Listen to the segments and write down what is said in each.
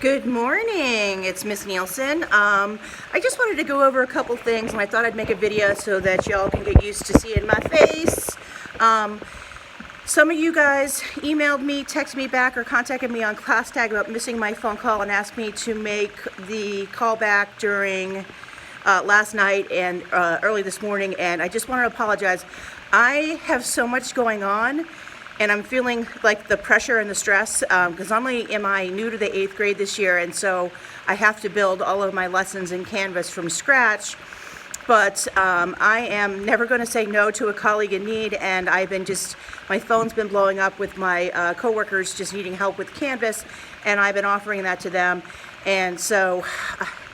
Good morning, it's Miss Nielsen. I just wanted to go over a couple things, and I thought I'd make a video so that y'all can get used to seeing my face. Some of you guys emailed me, texted me back, or contacted me on ClassTag about missing my phone call and asked me to make the call back during last night and early this morning, and I just want to apologize. I have so much going on, and I'm feeling like the pressure and the stress because not only am I new to the 8th grade this year, and so I have to build all of my lessons in Canvas from scratch, but I am never going to say no to a colleague in need, and my phone's been blowing up with my coworkers just needing help with Canvas, and I've been offering that to them, and so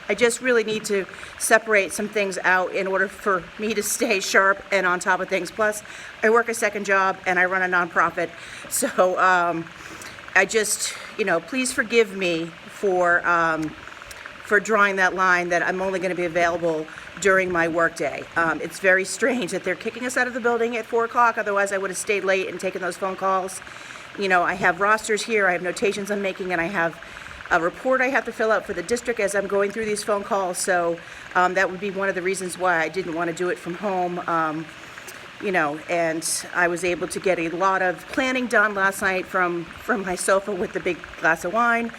I just really need to separate some things out in order for me to stay sharp and on top of things. Plus, I work a second job and I run a nonprofit. So I just, please forgive me for drawing that line that I'm only going to be available during my workday. It's very strange that they're kicking us out of the building at 4 o'clock. Otherwise, I would have stayed late and taken those phone calls. I have rosters here, I have notations I'm making, and I have a report I have to fill out for the district as I'm going through these phone calls, so that would be one of the reasons why I didn't want to do it from home, and I was able to get a lot of planning done last night from my sofa with the big glass of wine,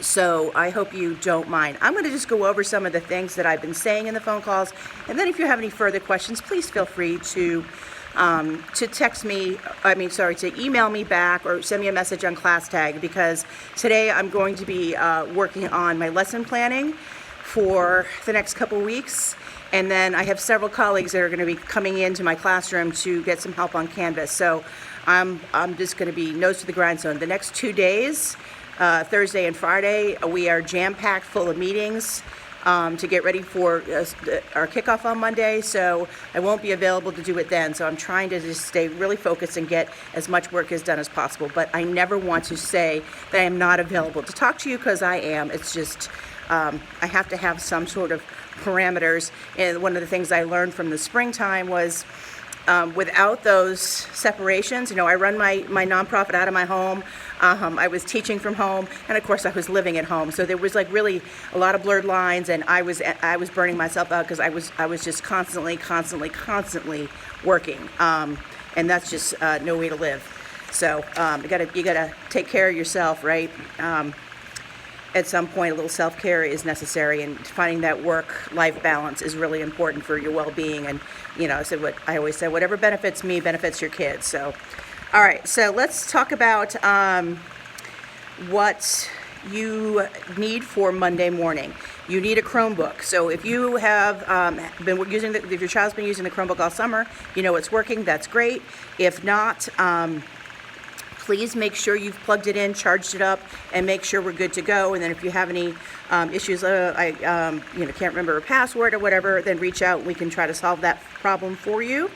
so I hope you don't mind. I'm going to just go over some of the things that I've been saying in the phone calls, and then if you have any further questions, please feel free to email me back or send me a message on ClassTag, because today I'm going to be working on my lesson planning for the next couple weeks, and then I have several colleagues that are going to be coming into my classroom to get some help on Canvas. So I'm just going to be nose to the grindstone. The next 2 days, Thursday and Friday, we are jam-packed full of meetings to get ready for our kickoff on Monday, so I won't be available to do it then. So I'm trying to just stay really focused and get as much work as done as possible. But I never want to say that I am not available to talk to you, because I am. It's just I have to have some sort of parameters. And one of the things I learned from the springtime was without those separations, I run my nonprofit out of my home. I was teaching from home, and of course I was living at home. So there was really a lot of blurred lines, and I was burning myself out because I was just constantly working, and that's just no way to live. So you gotta take care of yourself, right? At some point, a little self-care is necessary, and finding that work-life balance is really important for your well-being. And what I always say, whatever benefits me benefits your kids. So, all right. So let's talk about what you need for Monday morning. You need a Chromebook. So if you have if your child's been using the Chromebook all summer, it's working. That's great. If not, please make sure you've plugged it in, charged it up, and make sure we're good to go. And then if you have any issues, I can't remember a password or whatever, then reach out and we can try to solve that problem for you.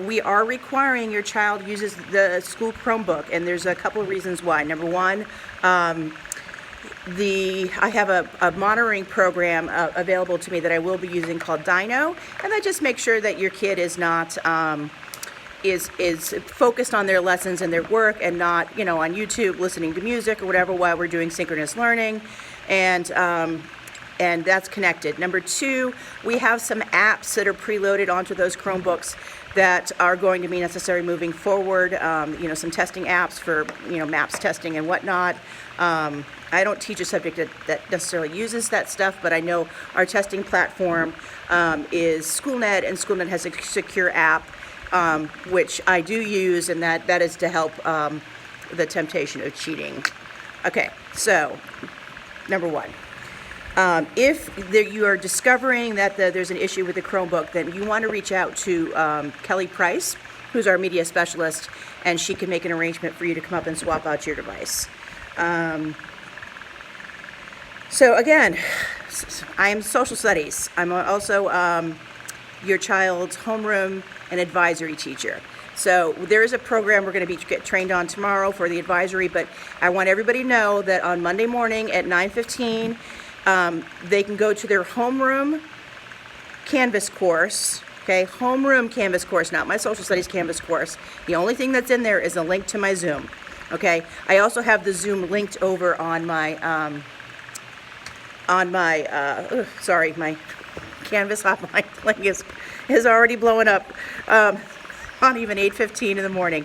We are requiring your child uses the school Chromebook, and there's a couple of reasons why. Number one, I have a monitoring program available to me that I will be using called Dino, and that just makes sure that your kid is not is focused on their lessons and their work, and not on YouTube listening to music or whatever while we're doing synchronous learning, and that's connected. Number two, we have some apps that are preloaded onto those Chromebooks that are going to be necessary moving forward. Some testing apps for maps testing and whatnot. I don't teach a subject that necessarily uses that stuff, but I know our testing platform is SchoolNet, and SchoolNet has a secure app, which I do use, and that is to help the temptation of cheating. Okay, so number one, if you are discovering that there's an issue with the Chromebook, then you want to reach out to Kelly Price, who's our media specialist, and she can make an arrangement for you to come up and swap out your device. So again, I am social studies. I'm also your child's homeroom and advisory teacher. So there is a program we're going to get trained on tomorrow for the advisory, but I want everybody to know that on Monday morning at 9:15, they can go to their homeroom Canvas course. Okay, homeroom Canvas course, not my social studies Canvas course. The only thing that's in there is a link to my Zoom. okay? I also have the Zoom linked over on my, sorry, my Canvas hotline thing is already blowing up, on even 8:15 in the morning.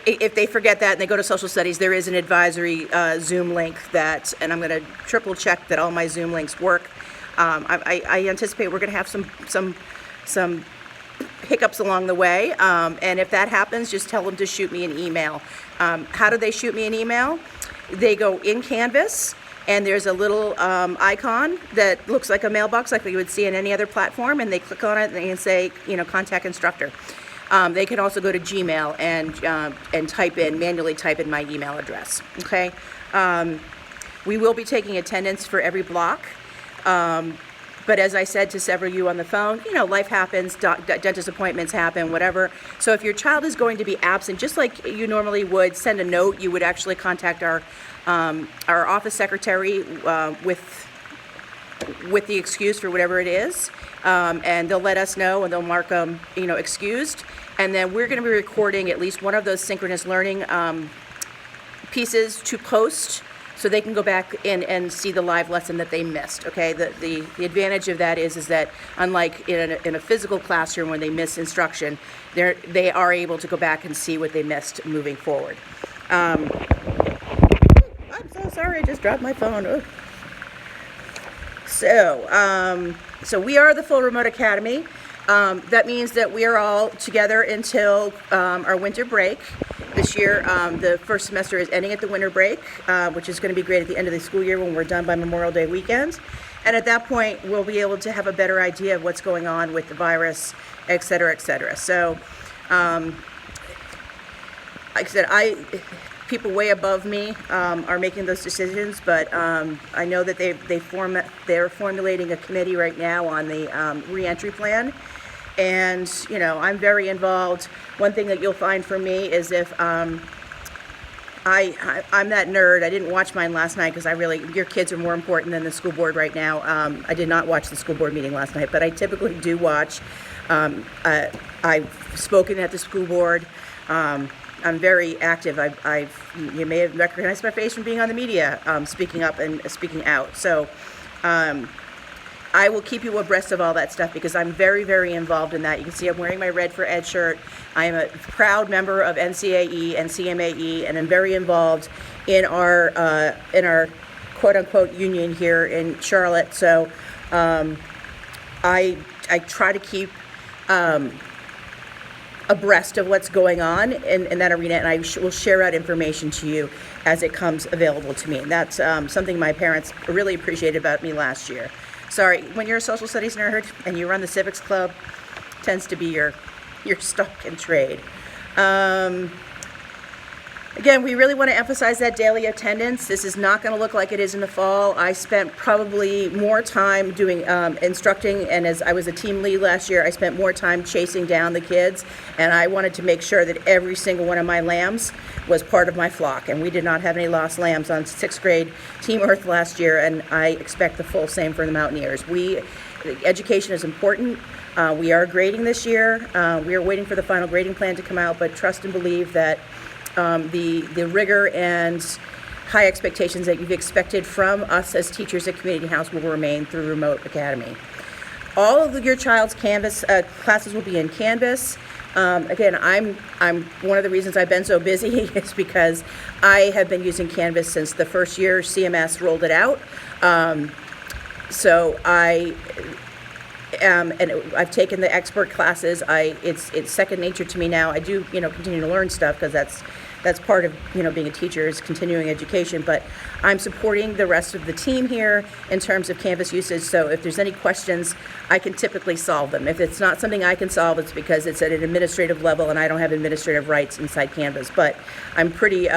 If they forget that and they go to social studies, there is an advisory Zoom link that, and I'm going to triple check that all my Zoom links work. I anticipate we're going to have some hiccups along the way, and if that happens, just tell them to shoot me an email. How do they shoot me an email? They go in Canvas, and there's a little icon that looks like a mailbox like you would see in any other platform, and they click on it and they say, contact instructor. They can also go to Gmail and manually type in my email address, okay? We will be taking attendance for every block. But as I said to several of you on the phone, life happens, dentist appointments happen, whatever. So if your child is going to be absent, just like you normally would send a note, you would actually contact our office secretary with the excuse for whatever it is, and they'll let us know, and they'll mark them, excused. And then we're going to be recording at least one of those synchronous learning pieces to post, so they can go back in and see the live lesson that they missed. Okay, the advantage of that is that unlike in a physical classroom when they miss instruction, they are able to go back and see what they missed moving forward. I'm so sorry, I just dropped my phone. Ugh. So we are the Full Remote Academy. That means that we are all together until our winter break. This year, the first semester is ending at the winter break, which is going to be great at the end of the school year when we're done by Memorial Day weekend. And at that point, we'll be able to have a better idea of what's going on with the virus, et cetera, et cetera. So, like I said, people way above me are making those decisions, but I know that they're formulating a committee right now on the reentry plan. And, I'm very involved. One thing that you'll find for me is if I'm that nerd. I didn't watch mine last night because your kids are more important than the school board right now. I did not watch the school board meeting last night, but I typically do watch. I've spoken at the school board. I'm very active. You may have recognized my face from being on the media, speaking up and speaking out. So, I will keep you abreast of all that stuff because I'm very, very involved in that. You can see I'm wearing my Red for Ed shirt. I am a proud member of NCAE and CMAE, and I'm very involved in our quote-unquote union here in Charlotte. So I try to keep abreast of what's going on in that arena, and I will share out information to you as it comes available to me. And that's something my parents really appreciated about me last year. Sorry, when you're a social studies nerd and you run the civics club, tends to be your stock and trade. Again, we really want to emphasize that daily attendance. This is not going to look like it is in the fall. I spent probably more time doing instructing, and as I was a team lead last year, I spent more time chasing down the kids, and I wanted to make sure that every single one of my lambs was part of my flock, and we did not have any lost lambs on 6th grade Team Earth last year, and I expect the full same for the Mountaineers. Education is important. We are grading this year. We are waiting for the final grading plan to come out, but trust and believe that the rigor and high expectations that you've expected from us as teachers at Community House will remain through Remote Academy. All of your child's Canvas classes will be in Canvas. Again, I'm one of the reasons I've been so busy is because I have been using Canvas since the first year CMS rolled it out. So and I've taken the expert classes. It's second nature to me now. I do, continue to learn stuff because that's part of, being a teacher is continuing education, but I'm supporting the rest of the team here in terms of Canvas usage. So if there's any questions, I can typically solve them. If it's not something I can solve, it's because it's at an administrative level and I don't have administrative rights inside Canvas, but I'm pretty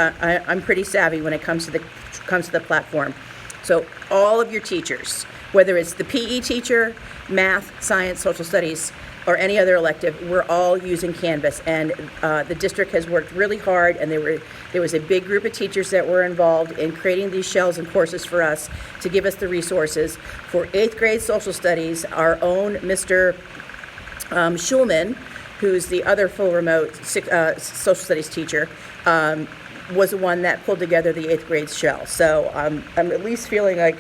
savvy when it comes to the platform. So all of your teachers, whether it's the PE teacher, math, science, social studies, or any other elective, we're all using Canvas. And the district has worked really hard, and there was a big group of teachers that were involved in creating these shells and courses for us to give us the resources. For 8th grade social studies, our own Mr. Schulman who's the other full remote social studies teacher, was the one that pulled together the 8th grade shell. So I'm at least feeling like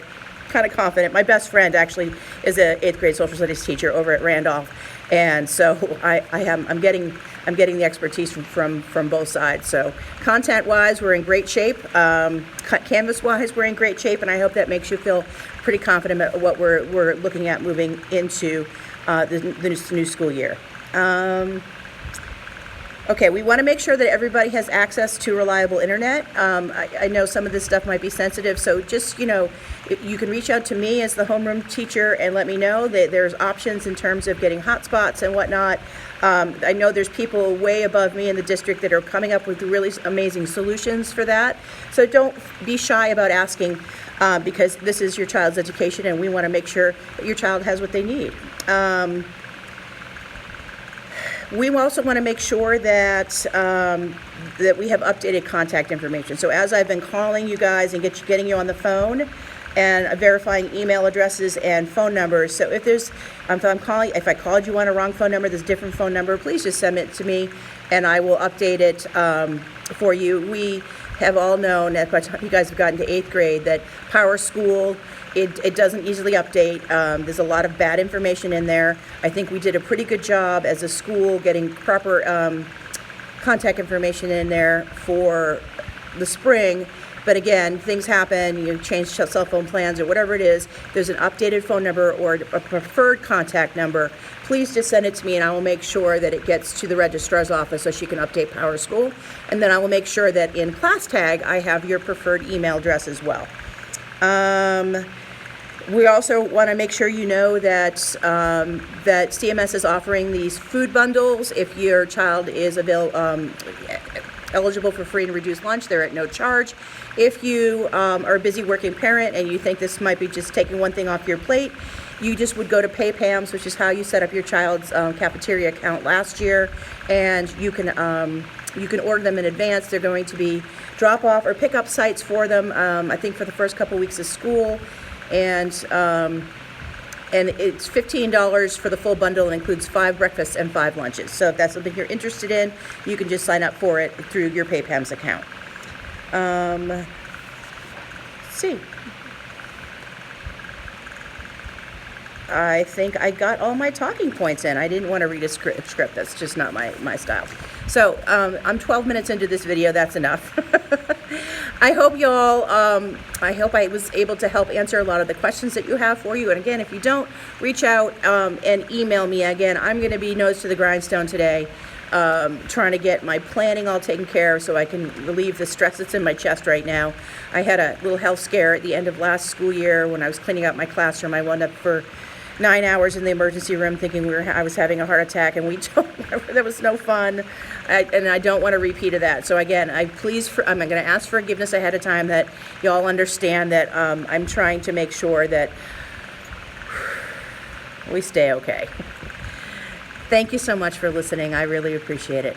kind of confident. My best friend actually is a 8th grade social studies teacher over at Randolph, and so I'm getting the expertise from both sides. So content-wise, we're in great shape. Canvas-wise, we're in great shape, and I hope that makes you feel pretty confident about what we're looking at moving into the new school year. Okay, we want to make sure that everybody has access to reliable internet. I know some of this stuff might be sensitive, so just, you can reach out to me as the homeroom teacher and let me know that there's options in terms of getting hotspots and whatnot. I know there's people way above me in the district that are coming up with really amazing solutions for that. So don't be shy about asking, because this is your child's education and we want to make sure that your child has what they need. We also want to make sure that that we have updated contact information. So as I've been calling you guys and getting you on the phone and verifying email addresses and phone numbers. So if I called you on a wrong phone number, there's a different phone number, please just send it to me and I will update it for you. We have all known that by the time you guys have gotten to 8th grade that PowerSchool, it doesn't easily update. There's a lot of bad information in there. I think we did a pretty good job as a school getting proper contact information in there for the spring. But again, things happen, you change cell phone plans or whatever it is, there's an updated phone number or a preferred contact number, please just send it to me and I will make sure that it gets to the registrar's office so she can update PowerSchool. And then I will make sure that in ClassTag, I have your preferred email address as well. We also want to make sure you know that that CMS is offering these food bundles. If your child is eligible for free and reduced lunch, they're at no charge. If you are a busy working parent and you think this might be just taking one thing off your plate, you just would go to PayPams, which is how you set up your child's cafeteria account last year, and you can order them in advance. They're going to be drop-off or pick-up sites for them, I think for the first couple weeks of school. And it's $15 for the full bundle and includes 5 breakfasts and 5 lunches. So if that's something you're interested in, you can just sign up for it through your PayPams account. Let's see. I think I got all my talking points in. I didn't want to read a script. That's just not my style. So I'm 12 minutes into this video. That's enough. I hope y'all, I hope I was able to help answer a lot of the questions that you have for you. And again, if you don't, reach out and email me. Again, I'm going to be nose to the grindstone today, trying to get my planning all taken care of so I can relieve the stress that's in my chest right now. I had a little health scare at the end of last school year when I was cleaning out my classroom. I wound up for 9 hours in the emergency room thinking I was having a heart attack, and that was no fun. And I don't want to repeat of that. So again, I'm going to ask forgiveness ahead of time that y'all understand that I'm trying to make sure that we stay okay. Thank you so much for listening. I really appreciate it.